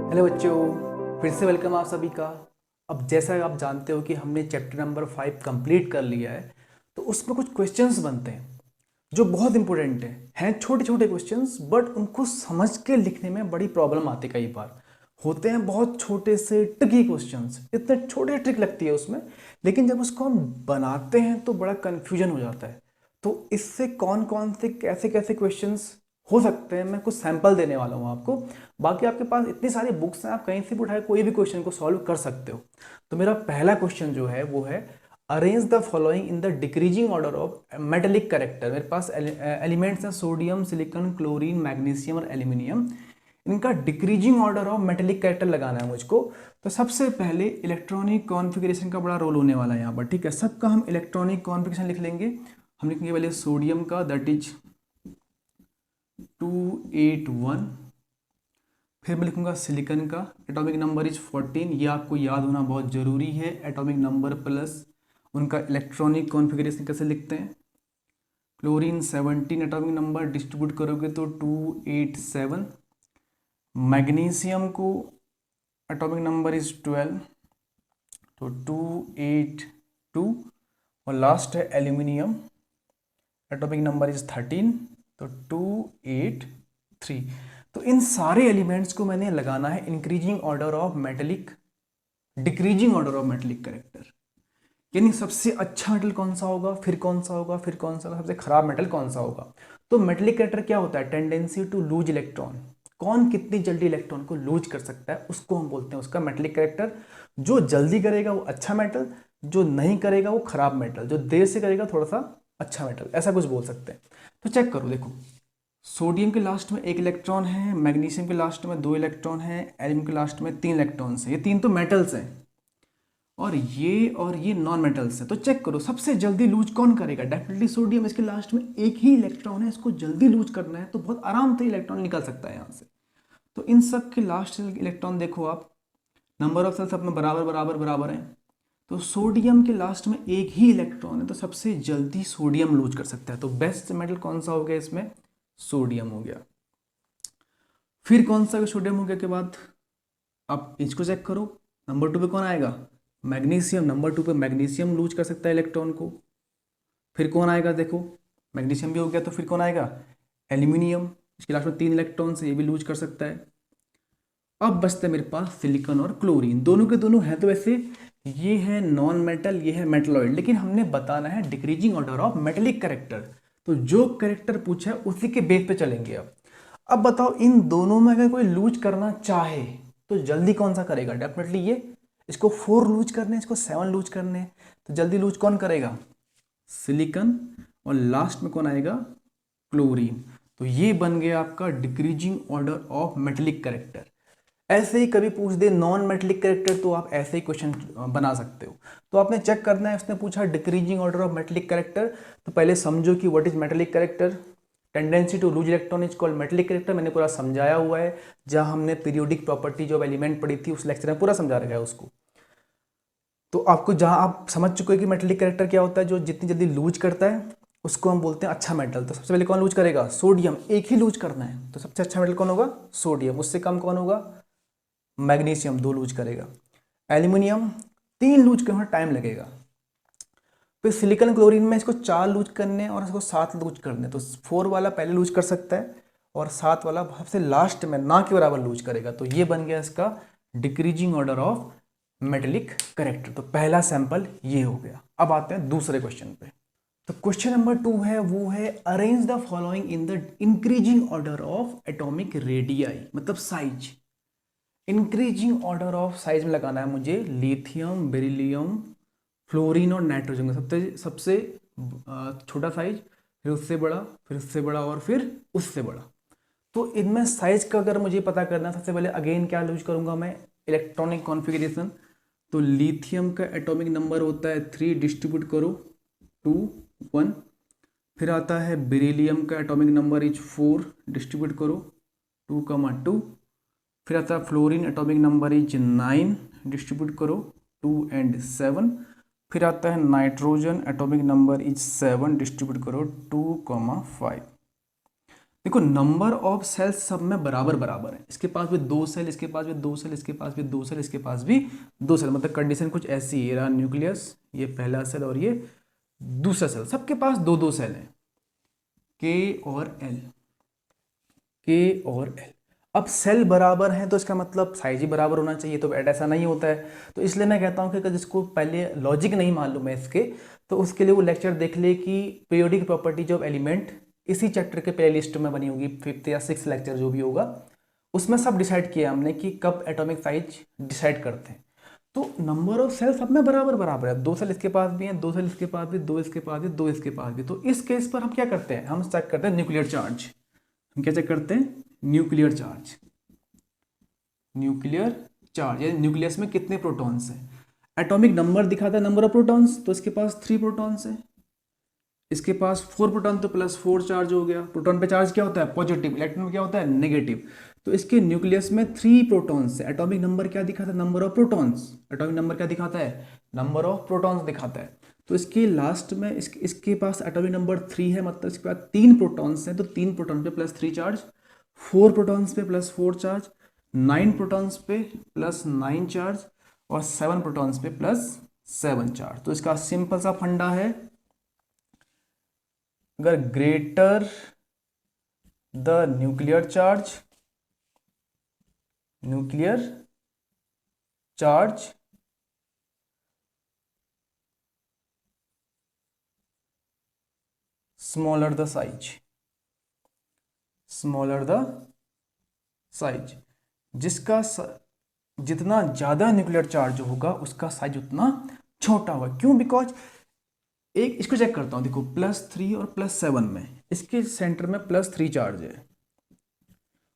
Hello बच्चों, फिर से वेलकम आप सभी का। अब जैसा आप जानते हो कि हमने चैप्टर नंबर 5 कंप्लीट कर लिया है, तो उसमें कुछ क्वेश्चंस बनते हैं जो बहुत इंपॉर्टेंट हैं छोटे छोटे क्वेश्चंस, बट उनको समझ के लिखने में बड़ी प्रॉब्लम आती है। कई बार होते हैं बहुत छोटे से ट्रिकी क्वेश्चंस, इतने छोटे ट्रिक लगती है उसमें, लेकिन जब उसको हम बनाते हैं तो बड़ा कन्फ्यूजन हो जाता है। तो इससे कौन कौन से कैसे कैसे क्वेश्चंस हो सकते हैं, मैं कुछ सैंपल देने वाला हूँ आपको। बाकी आपके पास इतनी सारी बुक्स हैं, आप कहीं से भी उठाए कोई भी क्वेश्चन को सॉल्व कर सकते हो। तो मेरा पहला क्वेश्चन जो है वो है, arrange the following in the decreasing order of metallic character. मेरे पास एलिमेंट्स हैं सोडियम, सिलिकॉन, क्लोरीन, मैग्नीशियम और एल्यूमिनियम। इनका decreasing order of metallic character लगाना है मुझको। तो सबसे पहले इलेक्ट्रॉनिक कॉन्फ़िगरेशन का बड़ा रोल होने वाला है यहाँ पर, ठीक है। सबका हम इलेक्ट्रॉनिक कॉन्फ़िगरेशन लिख लेंगे। हम लिखेंगे पहले सोडियम का, दैट इज 281। फिर मैं लिखूंगा सिलिकॉन का, एटॉमिक नंबर इज 14। ये आपको याद होना बहुत ज़रूरी है, एटॉमिक नंबर प्लस उनका इलेक्ट्रॉनिक कॉन्फ़िगरेशन कैसे लिखते हैं। क्लोरीन 17 एटॉमिक नंबर, डिस्ट्रीब्यूट करोगे तो 287। मैग्नीशियम को एटॉमिक नंबर इज 12, तो 282। और लास्ट है एल्यूमिनियम, एटॉमिक नंबर इज 13, तो 283। तो इन सारे एलिमेंट्स को मैंने लगाना है increasing order of metallic, decreasing order of metallic character. यानी सबसे अच्छा मेटल कौन सा होगा, फिर कौन सा होगा, फिर कौन सा होगा, सबसे खराब मेटल कौन सा होगा। तो मेटेलिक कैरेक्टर क्या होता है, टेंडेंसी टू लूज इलेक्ट्रॉन। कौन कितनी जल्दी इलेक्ट्रॉन को लूज कर सकता है उसको हम बोलते हैं उसका मेटेलिक कैरेक्टर। जो जल्दी करेगा वो अच्छा मेटल, जो नहीं करेगा वो खराब मेटल, जो देर से करेगा थोड़ा सा अच्छा मेटल, ऐसा कुछ बोल सकते हैं। तो चेक करो, देखो सोडियम के लास्ट में 1 इलेक्ट्रॉन है, मैग्नीशियम के लास्ट में 2 इलेक्ट्रॉन है, एल्यूमिनियम के लास्ट में 3 इलेक्ट्रॉन्स हैं। ये तीन तो मेटल्स हैं और ये नॉन मेटल्स हैं। तो चेक करो सबसे जल्दी लूज कौन करेगा, डेफिनेटली सोडियम। इसके लास्ट में 1 ही इलेक्ट्रॉन है, इसको जल्दी लूज करना है तो बहुत आराम से इलेक्ट्रॉन निकल सकता है यहाँ से। तो इन सब के लास्ट इलेक्ट्रॉन देखो आप, नंबर ऑफ सेल्स अपने बराबर बराबर बराबर हैं। तो सोडियम के लास्ट में 1 ही इलेक्ट्रॉन है, तो सबसे जल्दी सोडियम लूज कर सकता है। तो बेस्ट मेटल कौन सा हो गया इसमें, सोडियम हो गया। फिर कौन सा सोडियम हो गया के बाद आप इसको चेक करो, नंबर 2 पे कौन आएगा, मैग्नीशियम। नंबर 2 पे मैग्नीशियम लूज कर सकता है इलेक्ट्रॉन को। फिर कौन आएगा, देखो मैग्नीशियम भी हो गया, तो फिर कौन आएगा, एल्यूमिनियम। इसके लास्ट में 3 इलेक्ट्रॉन से ये भी लूज कर सकता है। अब बचता है मेरे पास सिलिकॉन और क्लोरीन, दोनों के दोनों हैं तो वैसे ये है नॉन मेटल, ये है मेटलॉइड, लेकिन हमने बताना है decreasing order of metallic character. तो जो कैरेक्टर पूछा है उसी के बेस पे चलेंगे। अब बताओ इन दोनों में अगर कोई लूज करना चाहे तो जल्दी कौन सा करेगा, डेफिनेटली ये। इसको 4 लूज करने, इसको 7 लूज करने, तो जल्दी लूज कौन करेगा, सिलिकॉन। और लास्ट में कौन आएगा, क्लोरीन। तो ये बन गया आपका decreasing order of metallic character. ऐसे ही कभी पूछ दे नॉन मेटेलिक कैरेक्टर, तो आप ऐसे ही क्वेश्चन बना सकते हो। तो आपने चेक करना है, उसने पूछा decreasing order of metallic character, तो पहले समझो कि what is metallic character. Tendency to lose electron is called metallic character, मैंने पूरा समझाया हुआ है। जहां हमने पीरियोडिक प्रॉपर्टीज ऑफ एलिमेंट पढ़ी थी उस लेक्चर में पूरा समझा रखा है उसको। तो आपको जहां आप समझ चुके हैं कि मेटेलिक कैरेक्टर क्या होता है, जो जितनी जल्दी लूज करता है उसको हम बोलते हैं अच्छा मेटल। तो सबसे पहले कौन लूज करेगा, सोडियम। 1 ही लूज करना है, तो सबसे अच्छा मेटल कौन होगा, सोडियम। उससे कम कौन होगा, मैग्नीशियम 2 लूज करेगा। एल्यूमिनियम 3 लूज करने में टाइम लगेगा। फिर सिलिकॉन क्लोरीन में इसको 4 लूज करने और इसको 7 लूज करने, तो 4 वाला पहले लूज कर सकता है और 7 वाला सबसे लास्ट में ना के बराबर लूज करेगा। तो ये बन गया इसका decreasing order of metallic character. तो पहला सैंपल ये हो गया। अब आते हैं दूसरे क्वेश्चन पे। तो क्वेश्चन नंबर 2 है, वो है arrange the following in the increasing order of atomic radii, मतलब size. Increasing order of size में लगाना है मुझे लिथियम, बेरिलियम, फ्लोरीन और नाइट्रोजन का सबसे सबसे छोटा साइज, फिर उससे बड़ा, फिर उससे बड़ा और फिर उससे बड़ा। तो इनमें साइज का अगर मुझे पता करना है, सबसे पहले अगेन क्या यूज करूंगा मैं, इलेक्ट्रॉनिक कॉन्फ़िगरेशन। तो लिथियम का एटॉमिक नंबर होता है 3, डिस्ट्रीब्यूट करो 2 1। फिर आता है बेरिलियम का एटॉमिक नंबर इज 4, डिस्ट्रीब्यूट करो 2 2। फिर आता है fluorine, atomic number is 9, distribute करो 2 और 7। फिर आता है nitrogen, atomic number is 7, distribute करो 2 5। देखो नंबर ऑफ सेल्स सब में बराबर बराबर है, इसके पास भी 2 सेल, इसके पास भी 2 सेल, इसके पास भी 2 सेल, इसके पास भी 2 सेल, मतलब कंडीशन कुछ ऐसी है, ये रहा न्यूक्लियस, ये पहला सेल और ये दूसरा सेल, सबके पास 2 2 सेल है, के और एल, के और एल। अब सेल बराबर हैं तो इसका मतलब साइज ही बराबर होना चाहिए, तो ऐसा नहीं होता है। तो इसलिए मैं कहता हूँ कि अगर जिसको पहले लॉजिक नहीं मालूम है इसके, तो उसके लिए वो लेक्चर देख ले कि पीरियोडिक प्रॉपर्टीज ऑफ एलिमेंट, इसी चैप्टर के प्ले लिस्ट में बनी होगी, 5th या 6th लेक्चर जो भी होगा, उसमें सब डिसाइड किया हमने कि कब एटॉमिक साइज डिसाइड करते हैं। तो नंबर ऑफ सेल सब में बराबर बराबर है, 2 सेल इसके पास भी हैं, 2 सेल इसके पास भी, 2 इसके पास भी, 2 इसके पास भी। तो इस केस पर हम क्या करते हैं, हम चेक करते हैं न्यूक्लियर चार्ज। हम क्या चेक करते हैं, न्यूक्लियर चार्ज। न्यूक्लियर चार्ज यानी न्यूक्लियस में कितने प्रोटॉन्स हैं। एटॉमिक नंबर दिखाता है नंबर ऑफ प्रोटॉन्स, तो इसके पास 3 प्रोटॉन्स हैं, इसके पास 4 प्रोटॉन, तो +4 चार्ज हो गया। प्रोटॉन पे चार्ज क्या होता है, पॉजिटिव, इलेक्ट्रॉन में क्या होता है, नेगेटिव। तो इसके न्यूक्लियस में 3 प्रोटॉन्स है। एटॉमिक नंबर क्या दिखाता है, number of protons. Atomic number क्या दिखाता है, नंबर ऑफ प्रोटॉन्स दिखाता है। तो इसके लास्ट में इसके पास एटॉमिक नंबर 3 है, मतलब इसके पास 3 प्रोटॉन्स हैं, तो 3 प्रोटॉन पे +3 चार्ज, 4 प्रोटॉन्स पे +4 चार्ज, 9 प्रोटॉन्स पे +9 चार्ज, और 7 प्रोटॉन्स पे +7 चार्ज। तो इसका सिंपल सा फंडा है, अगर greater the nuclear charge smaller the size, जिसका जितना ज्यादा न्यूक्लियर चार्ज होगा उसका साइज उतना छोटा होगा। क्यों, बिकॉज एक इसको चेक करता हूं, देखो +3 और +7 में इसके सेंटर में +3 चार्ज है,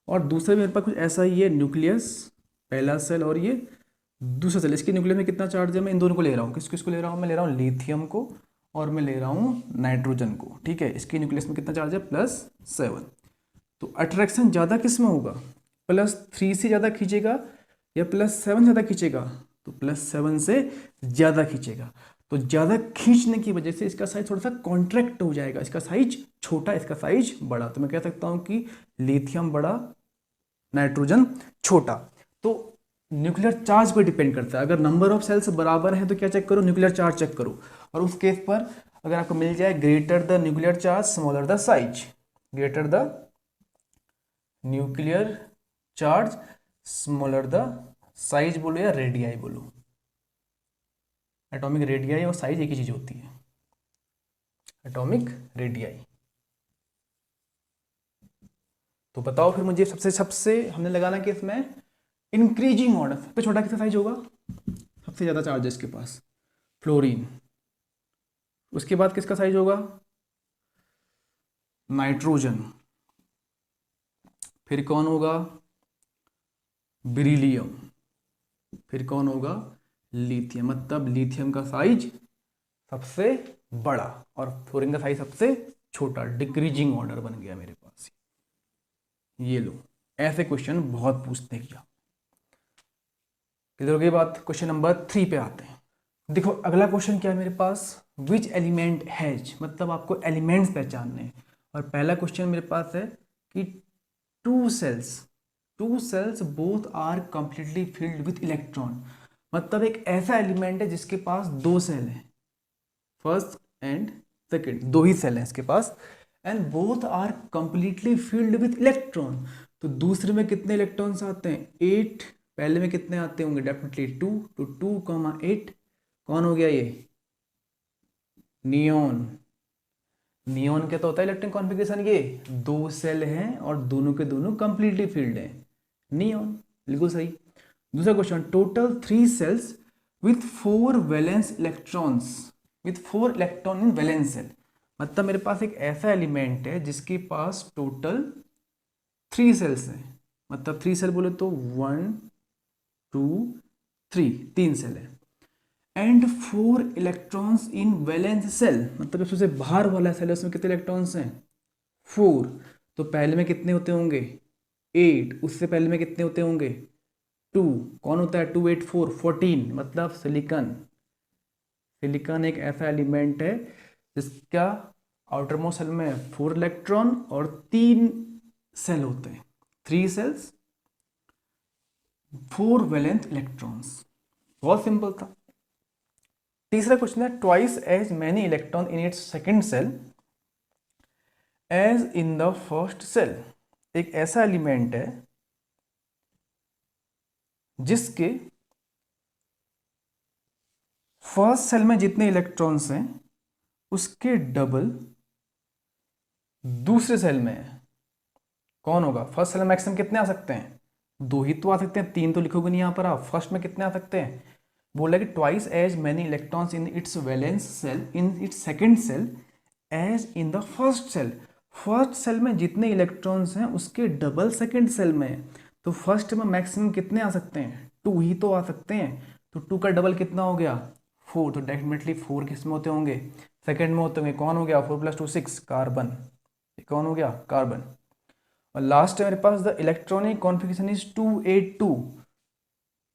और दूसरे मेरे पास कुछ ऐसा ही है, न्यूक्लियस पहला सेल और ये दूसरा सेल, इसके न्यूक्लियस में कितना चार्ज है, मैं इन दोनों को ले रहा हूँ, किसको ले रहा हूँ, मैं ले रहा हूँ लिथियम को, और मैं ले रहा हूँ नाइट्रोजन को, ठीक है। इसके न्यूक्लियस में कितना चार्ज है, +7। तो अट्रैक्शन ज़्यादा किस में होगा, +3 से ज़्यादा खींचेगा या +7 ज़्यादा खींचेगा, तो +7 से ज़्यादा खींचेगा। तो ज़्यादा खींचने की वजह से इसका साइज थोड़ा सा कॉन्ट्रैक्ट हो जाएगा, इसका साइज छोटा, इसका साइज बड़ा। तो मैं कह सकता हूँ कि लिथियम बड़ा, नाइट्रोजन छोटा। तो न्यूक्लियर चार्ज पर डिपेंड करता है, अगर नंबर ऑफ सेल्स बराबर है तो क्या चेक करो, न्यूक्लियर चार्ज चेक करो। और उस केस पर अगर आपको मिल जाए greater the nuclear charge smaller the size, greater the nuclear charge smaller the size बोलो या रेडियाई बोलो, एटॉमिक रेडियाई और साइज एक ही चीज होती है, एटॉमिक रेडियाई। तो बताओ फिर मुझे, सबसे सबसे हमने लगाना कि इसमें इंक्रीजिंग ऑर्डर, सबसे छोटा किसका साइज होगा, सबसे ज़्यादा चार्ज है इसके पास, फ्लोरीन। उसके बाद किसका साइज होगा, नाइट्रोजन। फिर कौन होगा, बेरिलियम। फिर कौन होगा, लिथियम। मतलब लिथियम का साइज सबसे बड़ा और फ्लोरीन का साइज सबसे छोटा, डिक्रीजिंग ऑर्डर बन गया मेरे पास। ये लो, ऐसे क्वेश्चन बहुत पूछते हैं क्या। क्लियर हो गई बात। क्वेश्चन नंबर 3 पे आते हैं। देखो अगला क्वेश्चन क्या है मेरे पास, विच एलिमेंट हैज, मतलब आपको एलिमेंट्स पहचानने हैं। और पहला क्वेश्चन मेरे पास है कि two shells both are completely filled with electron. मतलब एक ऐसा एलिमेंट है जिसके पास 2 सेल हैं, फर्स्ट एंड सेकेंड, 2 ही सेल हैं इसके पास, and both are completely filled with electron. तो दूसरे में कितने इलेक्ट्रॉन्स आते हैं, 8। पहले में कितने आते होंगे, डेफिनेटली 2, तो 2, 8 कौन हो गया, ये नियोन। नियोन क्या तो होता है इलेक्ट्रॉन कॉन्फ़िगरेशन, ये 2 सेल हैं और दोनों के दोनों कंप्लीटली फिल्ड हैं, नियोन, बिल्कुल सही। दूसरा question, total 3 sales with 4 valence electrons, with 4 electron in valence shell. मतलब मेरे पास एक ऐसा एलिमेंट है जिसके पास टोटल 3 सेल्स हैं, मतलब 3 सेल बोले तो 1 2 3, 3 सेल है, and 4 electrons in valence shell. मतलब सबसे बाहर वाला सेल है उसमें कितने इलेक्ट्रॉन्स हैं, 4। तो पहले में कितने होते होंगे, 8। उससे पहले में कितने होते होंगे, 2। कौन होता है 2 8 4 14, मतलब सिलिकॉन। सिलिकॉन एक ऐसा एलिमेंट है जिसका आउटर मोस्ट सेल में 4 इलेक्ट्रॉन और 3 सेल होते हैं, 3 सेल्स 4 वैलेंट इलेक्ट्रॉन्स। बहुत सिंपल था। तीसरा क्वेश्चन है twice as many electron in its second shell as in the first shell. एक ऐसा एलिमेंट है जिसके फर्स्ट सेल में जितने इलेक्ट्रॉन्स हैं उसके डबल दूसरे सेल में है। कौन होगा? फर्स्ट सेल में मैक्सिमम कितने आ सकते हैं? 2 ही तो आ सकते हैं, 3 तो लिखोगे नहीं यहाँ पर आप। फर्स्ट में कितने आ सकते हैं? बोला कि twice as many electrons in its valence shell in its second shell as in the first shell. First shell में जितने इलेक्ट्रॉन्स हैं उसके डबल सेकेंड सेल में है। तो फर्स्ट में मैक्सिमम कितने आ सकते हैं? 2 ही तो आ सकते हैं। तो 2 का डबल कितना हो गया? 4। तो डेफिनेटली 4 किस में होते होंगे? सेकेंड में होते होंगे। कौन हो गया? 4 + 2 6, कार्बन। ये कौन हो गया? कार्बन। और लास्ट है मेरे पास the electronic configuration is 2a2।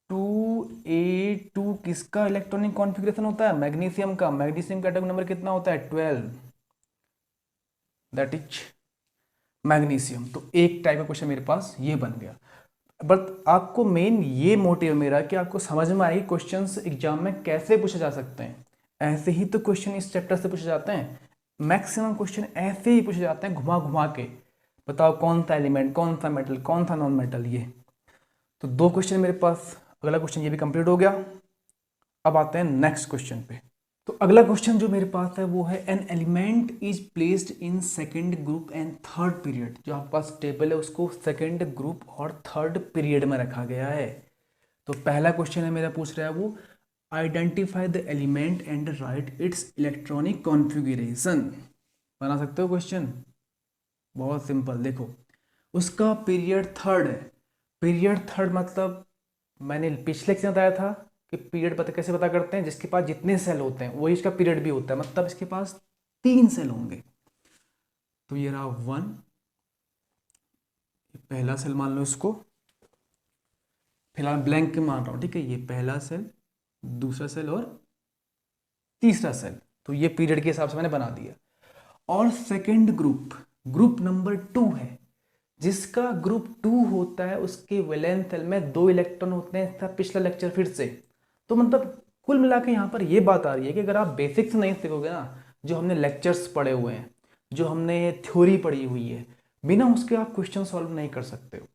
2a2 किसका इलेक्ट्रॉनिक कॉन्फ़िगरेशन होता है? मैग्नीशियम का। मैग्नीशियम का एटॉमिक नंबर कितना होता है? 12, दैट इज मैग्नीशियम। तो एक टाइप का क्वेश्चन मेरे पास ये बन गया। बट आपको मेन ये मोटिव मेरा कि आपको समझ में आएगी क्वेश्चंस एग्जाम में कैसे पूछे जा सकते हैं। ऐसे ही तो क्वेश्चन इस चैप्टर से पूछे जाते हैं। मैक्सिमम क्वेश्चन ऐसे ही पूछे जाते हैं, घुमा घुमा के। बताओ कौन सा एलिमेंट, कौन सा मेटल, कौन सा नॉन मेटल। ये तो 2 क्वेश्चन मेरे पास। अगला क्वेश्चन ये भी कंप्लीट हो गया। अब आते हैं नेक्स्ट क्वेश्चन पे। तो अगला क्वेश्चन जो मेरे पास है वो है an element is placed in second group and third period. जो आपके पास टेबल है उसको सेकेंड ग्रुप और थर्ड पीरियड में रखा गया है। तो पहला क्वेश्चन है मेरा, पूछ रहा है वो identify the element and right it's electronic configuration. बना सकते हो क्वेश्चन? बहुत सिंपल। देखो उसका पीरियड थर्ड है। पीरियड थर्ड मतलब मैंने पिछले लेक्चर में बताया था कि पीरियड पता कैसे पता करते हैं? जिसके पास जितने सेल होते हैं वही इसका पीरियड भी होता है। मतलब इसके पास 3 सेल होंगे। तो ये रहा 1, पहला सेल मान लो इसको, फिलहाल ब्लैंक के मान रहा हूँ, ठीक है। ये पहला सेल, दूसरा सेल और तीसरा सेल। तो ये पीरियड के हिसाब से मैंने बना दिया। और सेकेंड ग्रुप, ग्रुप नंबर 2 है। जिसका ग्रुप 2 होता है उसके वैलेंस सेल में 2 इलेक्ट्रॉन होते हैं। इसका पिछला लेक्चर फिर से। तो मतलब कुल मिला के यहाँ पर ये बात आ रही है कि अगर आप बेसिक्स नहीं सीखोगे ना, जो हमने लेक्चर्स पढ़े हुए हैं, जो हमने थ्योरी पढ़ी हुई है, बिना उसके आप क्वेश्चन सॉल्व नहीं कर सकते हो।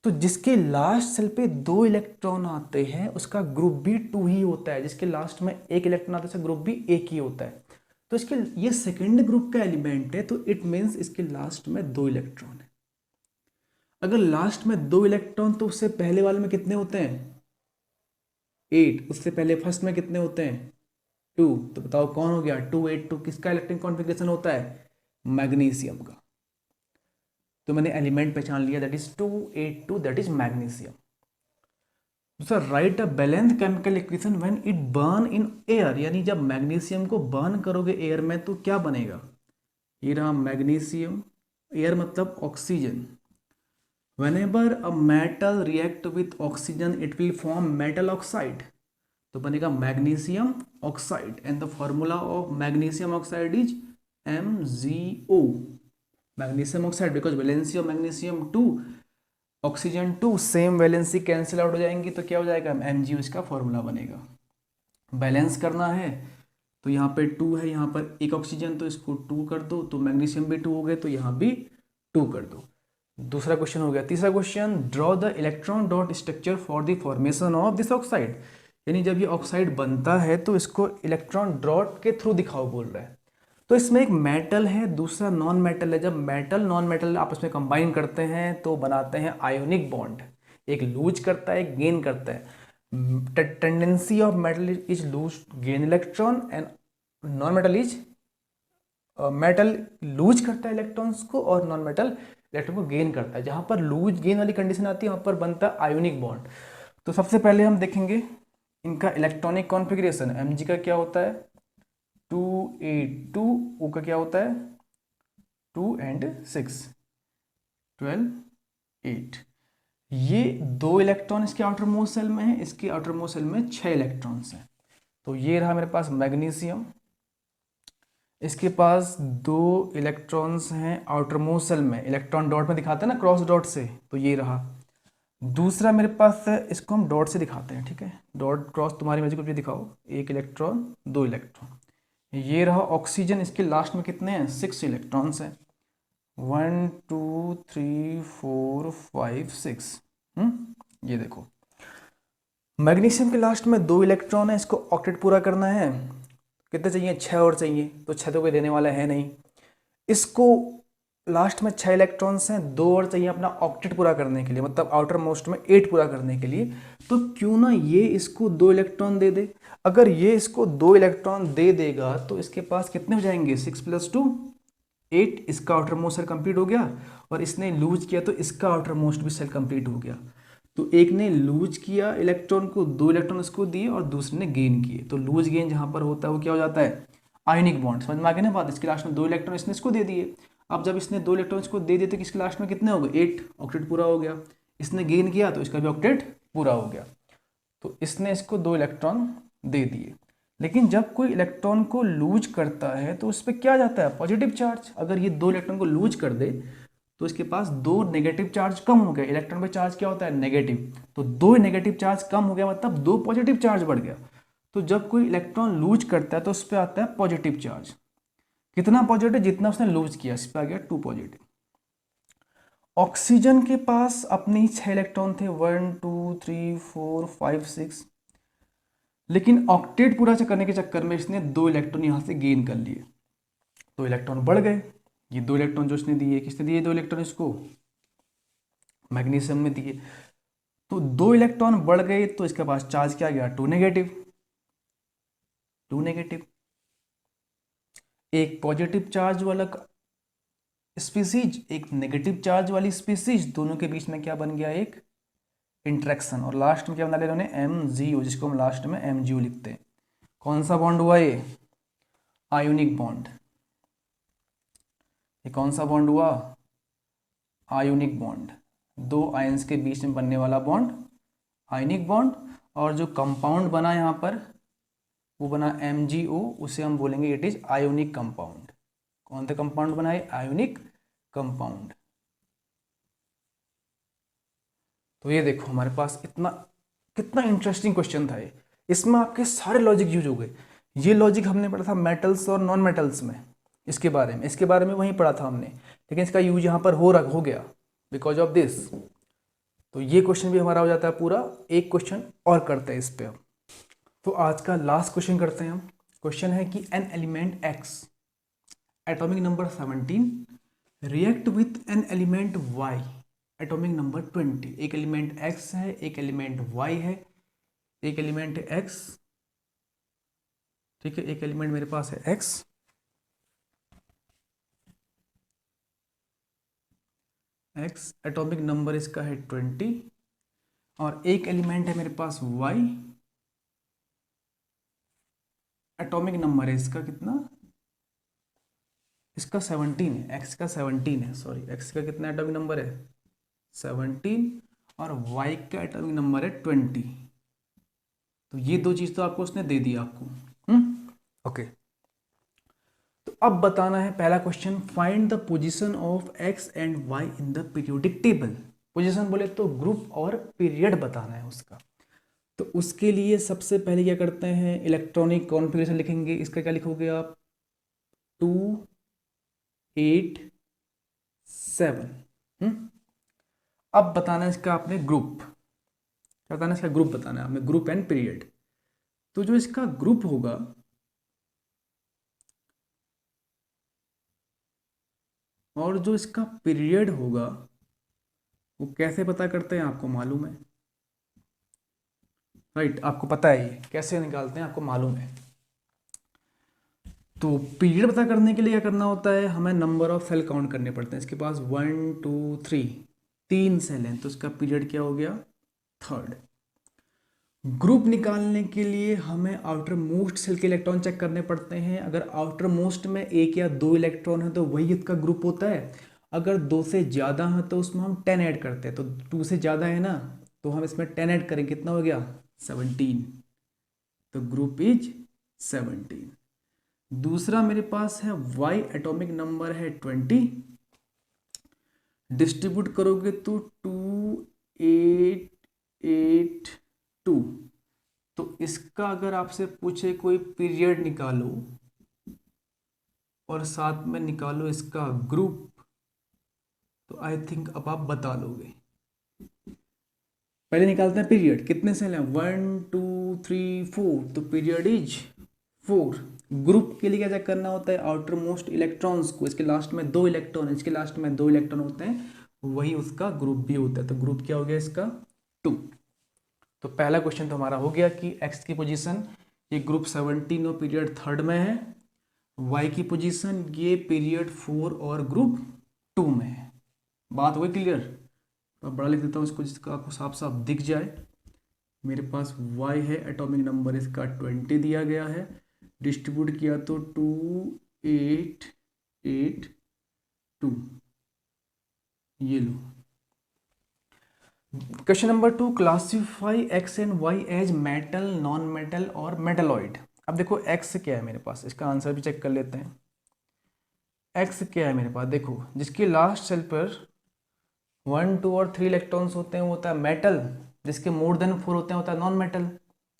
तो जिसके लास्ट सेल पे 2 इलेक्ट्रॉन आते हैं उसका ग्रुप भी 2 ही होता है। जिसके लास्ट में 1 इलेक्ट्रॉन आता है उसका ग्रुप भी 1 ही होता है। तो इसके ये सेकेंड ग्रुप का एलिमेंट है, तो इट मीन्स इसके लास्ट में 2 इलेक्ट्रॉन है। अगर लास्ट में 2 इलेक्ट्रॉन तो उससे पहले वाले में कितने होते हैं? 8। उससे पहले फर्स्ट में कितने होते हैं? 2। तो बताओ कौन हो गया? 2 8 2 किसका इलेक्ट्रॉनिक कॉन्फ़िगरेशन होता है? मैग्नीशियम का। तो मैंने एलिमेंट पहचान लिया, that is 2 8 2, that is magnesium. दूसरा, write a balance chemical equation when it burn in air. यानी जब मैग्नीशियम को बर्न करोगे एयर में तो क्या बनेगा? ये रहा मैग्नीशियम, एयर मतलब oxygen. whenever a metal react with oxygen it will form metal oxide। तो बनेगा magnesium oxide and the formula of magnesium oxide is MgO। Magnesium oxide because valency of magnesium 2, oxygen 2, same valency cancel out हो जाएंगी तो क्या हो जाएगा? MgO इसका formula बनेगा। बैलेंस करना है तो यहाँ पे 2 है, यहाँ पर एक ऑक्सीजन, तो इसको 2 कर दो, तो मैग्नीशियम भी 2 हो गए, तो यहाँ भी 2 कर दो। दूसरा क्वेश्चन हो गया। तीसरा question, draw the electron dot structure for the formation of this oxide. यानी जब ये ऑक्साइड बनता है तो इसको इलेक्ट्रॉन डॉट के थ्रू दिखाओ बोल रहा है। तो इसमें एक मेटल है, दूसरा नॉन मेटल है। जब मेटल नॉन मेटल आपस में कंबाइन करते हैं तो बनाते हैं आयोनिक बॉन्ड। एक लूज करता है, एक गेन करता है। Tendency of metal is lose gain electron and non metal is metal lose करता है इलेक्ट्रॉन्स को और नॉन मेटल इलेक्ट्रॉन को गेन करता है। जहां पर लूज गेन वाली कंडीशन आती है वहां पर बनता है आयोनिक बॉन्ड। तो सबसे पहले हम देखेंगे इनका इलेक्ट्रॉनिक कॉन्फ़िगरेशन। Mg का क्या होता है? 2 8 2। O का क्या होता है? 2 and 6 12 8। ये 2 इलेक्ट्रॉन इसके आउटर मोस्ट सेल में है, इसके आउटर मोस्ट सेल में 6 इलेक्ट्रॉन्स हैं। तो ये रहा मेरे पास मैग्नीशियम, इसके पास 2 इलेक्ट्रॉन्स हैं आउटर मोस्ट सेल में, इलेक्ट्रॉन डॉट में दिखाते हैं ना क्रॉस डॉट से, तो ये रहा। दूसरा मेरे पास है, इसको हम डॉट से दिखाते हैं, ठीक है, डॉट क्रॉस तुम्हारी मर्जी कुछ भी दिखाओ, 1 इलेक्ट्रॉन 2 इलेक्ट्रॉन, ये रहा ऑक्सीजन, इसके लास्ट में कितने हैं 6 इलेक्ट्रॉन्स हैं, 1 2 3 4 5 6। ये देखो मैग्नीशियम के लास्ट में 2 इलेक्ट्रॉन है, इसको ऑक्टेट पूरा करना है, कितने चाहिए 6 और चाहिए, तो 6 तो कोई देने वाला है नहीं, इसको लास्ट में 6 इलेक्ट्रॉन्स हैं, 2 और चाहिए अपना ऑक्टेट पूरा करने के लिए, मतलब आउटर मोस्ट में 8 पूरा करने के लिए, तो क्यों ना ये इसको 2 इलेक्ट्रॉन दे दे। अगर ये इसको 2 इलेक्ट्रॉन दे देगा तो इसके पास कितने हो जाएंगे 6 + 2 8, इसका आउटर मोस्ट सेल कंप्लीट हो गया, और इसने लूज किया तो इसका आउटर मोस्ट भी सेल कंप्लीट हो गया। तो एक ने लूज किया इलेक्ट्रॉन को, 2 इलेक्ट्रॉन इसको दिए और दूसरे ने गेन किए, तो लूज गेन जहां पर होता है वो क्या हो जाता है आयनिक बॉन्ड। समझ में आ गया ना बात, इसके लास्ट में 2 इलेक्ट्रॉन इसने इसको दे दिए, अब जब इसने 2 इलेक्ट्रॉन इसको दे दिए तो इसके लास्ट में कितने हो गए 8, ऑक्टेट पूरा हो गया, इसने गेन किया तो इसका भी ऑक्टेट पूरा हो गया, तो इसने इसको 2 इलेक्ट्रॉन दे दिए। लेकिन जब कोई इलेक्ट्रॉन को लूज करता है तो उस पर क्या जाता है पॉजिटिव चार्ज, अगर ये 2 इलेक्ट्रॉन को लूज कर दे तो इसके पास 2 नेगेटिव चार्ज कम हो गए, इलेक्ट्रॉन पे चार्ज क्या होता है नेगेटिव, तो 2 नेगेटिव चार्ज कम हो गया मतलब 2 पॉजिटिव चार्ज बढ़ गया। तो जब कोई इलेक्ट्रॉन लूज करता है तो उस पर आता है पॉजिटिव चार्ज, कितना पॉजिटिव जितना उसने लूज किया, इस पर आ गया 2 पॉजिटिव। ऑक्सीजन के पास अपने 6 इलेक्ट्रॉन थे 1 2 3 4 5 6, लेकिन ऑक्टेट पूरा करने के चक्कर में इसने 2 इलेक्ट्रॉन यहाँ से गेन कर लिए, 2 इलेक्ट्रॉन बढ़ गए, ये 2 इलेक्ट्रॉन जो इसने दिए, किसने दिए 2 इलेक्ट्रॉन इसको मैग्नीशियम में दिए, तो 2 इलेक्ट्रॉन बढ़ गए तो इसके पास चार्ज क्या गया 2 नेगेटिव, 2 नेगेटिव। एक पॉजिटिव चार्ज वाला स्पीसीज, एक नेगेटिव चार्ज वाली स्पीसीज, दोनों के बीच में क्या बन गया एक इंटरेक्शन, और लास्ट में क्या बना लिया उन्होंने MgO, जिसको हम लास्ट में MgO लिखते हैं। कौन सा बॉन्ड हुआ ये आयोनिक बॉन्ड, ये कौन सा बॉन्ड हुआ आयोनिक बॉन्ड, 2 आयंस के बीच में बनने वाला बॉन्ड आयोनिक बॉन्ड, और जो कंपाउंड बना यहाँ पर वो बना MgO, उसे हम बोलेंगे इट इज आयोनिक कंपाउंड। कौन सा कंपाउंड बना है आयोनिक कंपाउंड। तो ये देखो हमारे पास इतना कितना इंटरेस्टिंग क्वेश्चन था ये, इसमें आपके सारे लॉजिक यूज हो गए। ये लॉजिक हमने पढ़ा था मेटल्स और नॉन मेटल्स में, इसके बारे में वहीं पढ़ा था हमने, लेकिन इसका यूज यहाँ पर हो गया बिकॉज ऑफ दिस। तो ये क्वेश्चन भी हमारा हो जाता है पूरा। एक क्वेश्चन और करते हैं इस पे हम, तो आज का लास्ट क्वेश्चन करते हैं हम। क्वेश्चन है कि an element X atomic number 17 react with an element Y atomic number 20। एक एलिमेंट X है, एक एलिमेंट Y है, एक एलिमेंट है X, ठीक है, एक एलिमेंट मेरे पास है X, एटॉमिक नंबर इसका है 20, और एक एलिमेंट है मेरे पास Y, एटॉमिक नंबर है इसका कितना, इसका 17 है, X का 17 है, सॉरी X का कितना एटॉमिक नंबर है 17, और Y का एटॉमिक नंबर है 20। तो ये 2 चीज तो आपको उसने दे दी आपको। ओके, तो अब बताना है पहला question, find the position of X and Y in the periodic table. Position बोले तो ग्रुप और पीरियड बताना है उसका। तो उसके लिए सबसे पहले क्या करते हैं, इलेक्ट्रॉनिक कॉन्फ़िगरेशन लिखेंगे। इसका क्या लिखोगे आप 2 8 7। अब बताना है इसका आपने ग्रुप, क्या बताना है इसका ग्रुप बताना है आपने, ग्रुप एंड पीरियड। तो जो इसका ग्रुप होगा और जो इसका पीरियड होगा वो कैसे पता करते हैं आपको मालूम है, राइट आपको पता है ये कैसे निकालते हैं, आपको मालूम है। तो पीरियड पता करने के लिए क्या करना होता है, हमें नंबर ऑफ सेल काउंट करने पड़ते हैं। इसके पास 1 2 3 3 सेल हैं, तो इसका पीरियड क्या हो गया 3rd। ग्रुप निकालने के लिए हमें आउटर मोस्ट सेल के इलेक्ट्रॉन चेक करने पड़ते हैं। अगर आउटर मोस्ट में 1 या 2 इलेक्ट्रॉन है तो वही इसका ग्रुप होता है। अगर 2 से ज़्यादा है तो उसमें हम 10 ऐड करते हैं, तो 2 से ज़्यादा है ना, तो हम इसमें 10 ऐड करेंगे, कितना हो गया 17, तो ग्रुप इज 17। दूसरा मेरे पास है y एटॉमिक नंबर है 20, डिस्ट्रीब्यूट करोगे तो 2882। तो इसका अगर आपसे पूछे कोई पीरियड निकालो और साथ में निकालो इसका ग्रुप, तो आई थिंक अब आप बता लोगे। पहले निकालते हैं पीरियड, कितने सेल हैं 1 2 3 4, तो पीरियड इज 4। ग्रुप के लिए क्या चेक करना होता है, आउटर मोस्ट इलेक्ट्रॉन्स को, इसके लास्ट में 2 इलेक्ट्रॉन, इसके लास्ट में 2 इलेक्ट्रॉन होते हैं, वही उसका ग्रुप भी होता है। तो ग्रुप क्या हो गया इसका 2। तो पहला क्वेश्चन तो हमारा हो गया कि एक्स की पोजीशन ये ग्रुप 17 और पीरियड 3 में है, वाई की पोजीशन ये पीरियड 4 और ग्रुप 2 में है। बात हो गई क्लियर। तो अब बड़ा लिख देता हूँ इसको जिसका आपको साफ साफ दिख जाए। मेरे पास y है, एटॉमिक नंबर इसका 20 दिया गया है, डिस्ट्रीब्यूट किया तो 2882, ये लो। Question number 2, classify x and y as metal, non metal और मेटलॉइड। अब देखो x क्या है मेरे पास, इसका आंसर भी चेक कर लेते हैं। x क्या है मेरे पास, देखो जिसके लास्ट सेल पर 1 2 और 3 इलेक्ट्रॉन्स होते हैं वो होता है मेटल, जिसके मोर देन 4 होते हैं होता है नॉन मेटल।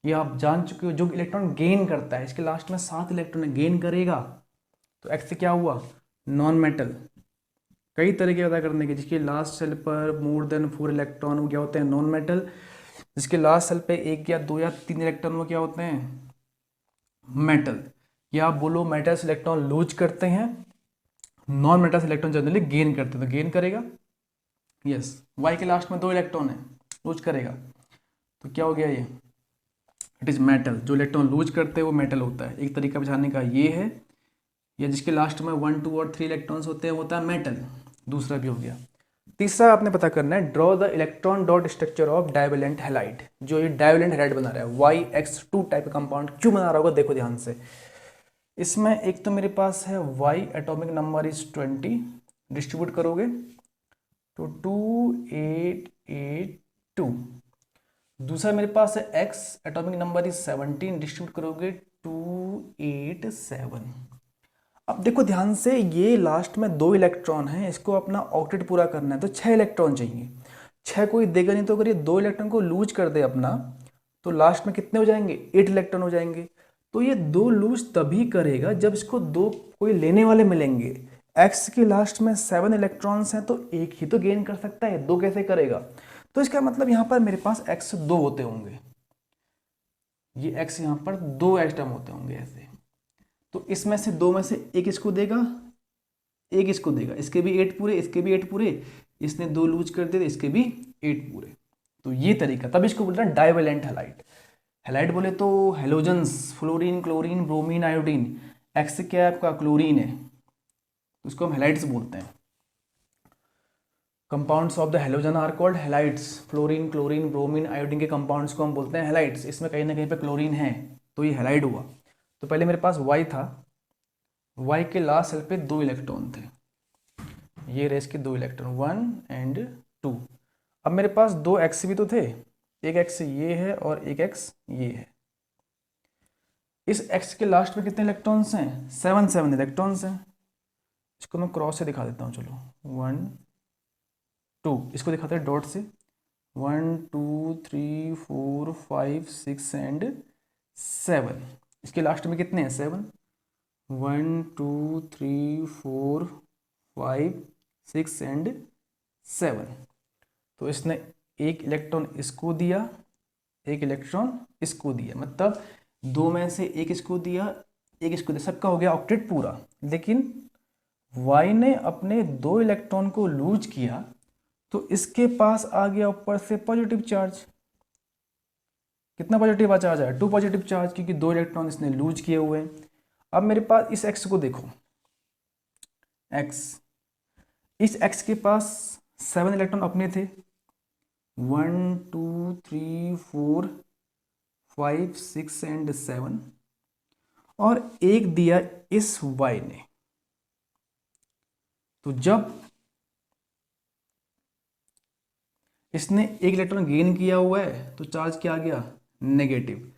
ये आप जान चुके हो। जो इलेक्ट्रॉन गेन करता है, इसके लास्ट में 7 इलेक्ट्रॉन गेन करेगा, तो x क्या हुआ नॉन मेटल। कई तरीके पता करने के, जिसके लास्ट सेल पर मोर देन 4 इलेक्ट्रॉन वो क्या होते हैं नॉन मेटल, जिसके लास्ट सेल पे 1 या 2 या 3 इलेक्ट्रॉन वो क्या होते हैं मेटल। या आप बोलो मेटल्स इलेक्ट्रॉन लूज करते हैं, non metals electron generally gain करते हैं, तो गेन करेगा। यस, वाई के लास्ट में 2 इलेक्ट्रॉन है, लूज करेगा, तो क्या हो गया ये इट इज मेटल। जो इलेक्ट्रॉन लूज करते हैं वो मेटल होता है। एक तरीका समझाने का ये है, या जिसके लास्ट में 1 2 और 3 इलेक्ट्रॉन्स होते हैं वो होता है मेटल। दूसरा भी हो गया। तीसरा आपने पता करना है, draw the electron dot structure of divalent halide. जो ये डाइवेलेंट हैलाइड बना रहा है YX2 टाइप का कंपाउंड क्यों बना रहा होगा, देखो ध्यान से। इसमें एक तो मेरे पास है y atomic number is 20, distribute करोगे तो 2882। दूसरा मेरे पास है x atomic number is 17, distribute करोगे 287। अब देखो ध्यान से, ये लास्ट में 2 इलेक्ट्रॉन हैं, इसको अपना ऑक्टेट पूरा करना है तो 6 इलेक्ट्रॉन चाहिए। 6 कोई देगा नहीं, तो अगर ये 2 इलेक्ट्रॉन को लूज कर दे अपना, तो लास्ट में कितने हो जाएंगे 8 इलेक्ट्रॉन हो जाएंगे। तो ये 2 लूज तभी करेगा जब इसको 2 कोई लेने वाले मिलेंगे। एक्स के लास्ट में 7 इलेक्ट्रॉन्स हैं, तो एक ही तो गेन कर सकता है, 2 कैसे करेगा। तो इसका मतलब यहाँ पर मेरे पास एक्स 2 होते होंगे, ये एक्स यहाँ पर 2 एटम होते होंगे ऐसे। तो इसमें से 2 में से एक इसको देगा, एक इसको देगा, इसके भी 8 पूरे, इसके भी 8 पूरे, इसने 2 लूज कर दिए, इसके भी 8 पूरे। तो ये तरीका, तब इसको बोलते हैं डाइवेलेंट हैलाइड। हैलाइड बोले तो halogens, fluorine, chlorine, bromine, iodine. X क्या है आपका क्लोरीन है, तो उसको हम हैलाइड्स बोलते हैं। Compounds of the halogen are called halides. Fluorine, chlorine, bromine, iodine के कंपाउंड्स को हम बोलते हैं हैलाइड्स। इसमें कहीं ना कहीं पे क्लोरीन है, तो ये हैलाइड हुआ। तो पहले मेरे पास Y था, Y के लास्ट सेल पे 2 इलेक्ट्रॉन थे, ये रेस के 2 इलेक्ट्रॉन 1 एंड 2। अब मेरे पास 2 एक्स भी तो थे, एक एक्स ये है और एक एक्स ये है। इस एक्स के लास्ट में कितने इलेक्ट्रॉन्स हैं 7 इलेक्ट्रॉन्स हैं। इसको मैं क्रॉस से दिखा देता हूँ, चलो 1 2, इसको दिखाते हैं डॉट से 1 2 3 4 5 6 एंड 7। इसके लास्ट में कितने हैं 7, 1 2 3 4 5 6 एंड 7। तो इसने एक इलेक्ट्रॉन इसको दिया, एक इलेक्ट्रॉन इसको दिया, मतलब 2 में से एक इसको दिया, एक इसको दिया, सबका हो गया ऑक्टेट पूरा। लेकिन Y ने अपने 2 इलेक्ट्रॉन को लूज किया, तो इसके पास आ गया ऊपर से पॉजिटिव चार्ज। कितना पॉजिटिव चार्ज आया 2 पॉजिटिव चार्ज, क्योंकि 2 इलेक्ट्रॉन इसने लूज किए हुए हैं। अब मेरे पास इस x को देखो, x, इस x के पास 7 इलेक्ट्रॉन अपने थे, 1 2 3 4 5 6 एंड 7, और एक दिया इस y ने। तो जब इसने एक इलेक्ट्रॉन गेन किया हुआ है, तो चार्ज क्या आ गया नेगेटिव।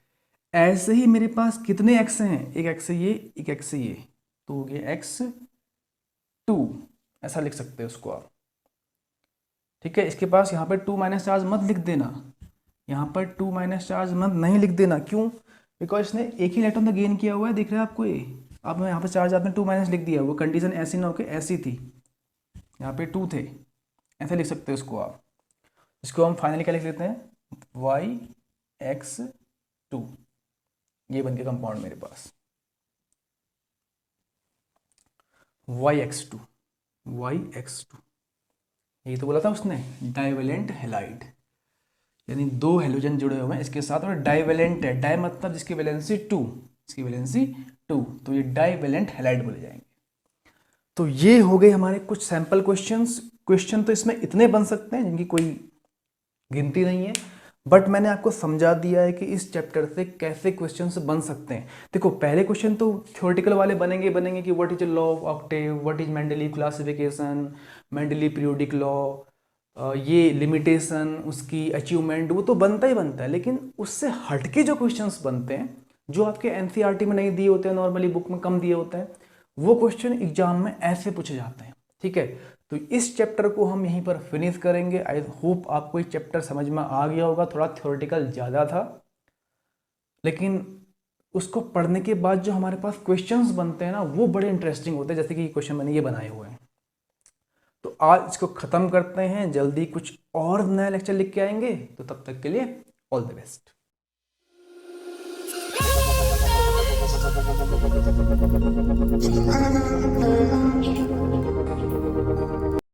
ऐसे ही मेरे पास कितने एक्स हैं, एक एक्स है ये, एक एक्स है ये, तो हो गया x2, ऐसा लिख सकते हैं उसको आप। ठीक है, इसके पास यहाँ पर 2 माइनस चार्ज मत लिख देना, यहाँ पर 2 माइनस चार्ज मत नहीं लिख देना, क्यों? बिकॉज इसने एक ही इलेक्ट्रॉन तो गेन किया हुआ है, दिख रहा है आपको ये। अब मैं यहाँ पर चार्ज आपने 2 माइनस लिख दिया, वो कंडीशन ऐसी ना हो कि ऐसी थी, यहाँ पे 2 थे, ऐसे लिख सकते हो इसको आप। इसको हम फाइनली क्या लिख लेते हैं, yx2, ये बन के कंपाउंड मेरे पास yx2, यही तो बोला था उसने, डाइवेलेंट हैलाइड, यानी 2 हेलोजन जुड़े हुए हैं इसके साथ, और डाइवेलेंट है, डाई मतलब जिसकी वैलेंसी 2, इसकी वैलेंसी 2, तो ये डाइवेलेंट हैलाइड बोले जाएंगे। तो ये हो गए हमारे कुछ सैंपल क्वेश्चंस। क्वेश्चन तो इसमें इतने बन सकते हैं जिनकी कोई गिनती नहीं है, बट मैंने आपको समझा दिया है कि इस चैप्टर से कैसे क्वेश्चंस बन सकते हैं। देखो पहले क्वेश्चन तो थ्योरेटिकल वाले बनेंगे कि what is the law of Octave, what is Mendeleev classification, Mendeleev periodic law, ये लिमिटेशन, उसकी अचीवमेंट, वो तो बनता ही बनता है। लेकिन उससे हटके जो क्वेश्चंस बनते हैं, जो आपके एनसीईआरटी में नहीं दिए होते हैं, नॉर्मली बुक में कम दिए होते हैं, वो क्वेश्चन एग्जाम में ऐसे पूछे जाते हैं। ठीक है, तो इस चैप्टर को हम यहीं पर फिनिश करेंगे। आई होप आपको ये चैप्टर समझ में आ गया होगा। थोड़ा थ्योरेटिकल ज़्यादा था, लेकिन उसको पढ़ने के बाद जो हमारे पास क्वेश्चंस बनते हैं ना, वो बड़े इंटरेस्टिंग होते हैं, जैसे कि ये क्वेश्चन मैंने ये बनाए हुए हैं। तो आज इसको ख़त्म करते हैं, जल्दी कुछ और नया लेक्चर लिख के आएंगे। तो तब तक के लिए ऑल द बेस्ट।